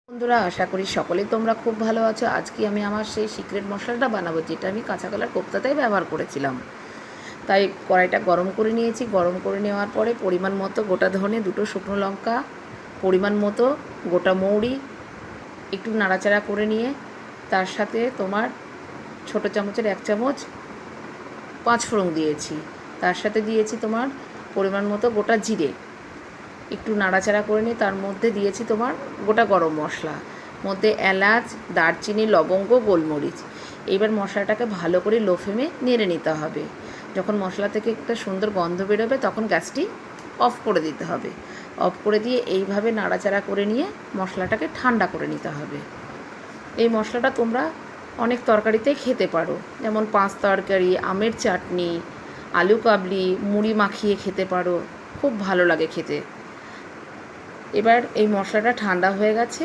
বন্ধুরা, আশা করি সকলেই তোমরা খুব ভালো আছো। আজকে আমি আমার সেই সিক্রেট মশলাটা বানাবো, যেটা আমি কাঁচা কলার কোপ্তাতেই ব্যবহার করেছিলাম। তাই কড়াইটা গরম করে নিয়েছি। গরম করে নেওয়ার পরে পরিমাণ মতো গোটা ধনে, দুটো শুকনো লঙ্কা, পরিমাণ মতো গোটা মৌরি একটু নাড়াচাড়া করে নিয়ে তার সাথে তোমার ছোটো চামচের 1 চামচ 5 ফোড়ন দিয়েছি। তার সাথে দিয়েছি তোমার পরিমাণ মতো গোটা জিরে। একটু নাড়াচাড়া করে নিয়ে তার মধ্যে দিয়েছি তোমার গোটা গরম মশলা, মধ্যে এলাচ, দারচিনি, লবঙ্গ, গোলমরিচ। এইবার মশলাটাকে ভালো করে লো ফ্লেমে নেড়ে নিতে হবে। যখন মশলা থেকে একটা সুন্দর গন্ধ বেরোবে তখন গ্যাসটি অফ করে দিতে হবে। অফ করে দিয়ে এইভাবে নাড়াচাড়া করে নিয়ে মশলাটাকে ঠান্ডা করে নিতে হবে। এই মশলাটা তোমরা অনেক তরকারিতেই খেতে পারো, যেমন পাঁচ তরকারি, আমের চাটনি, আলু কাবলি, মুড়ি মাখিয়ে খেতে পারো, খুব ভালো লাগে খেতে। এবার এই মশলাটা ঠান্ডা হয়ে গেছে।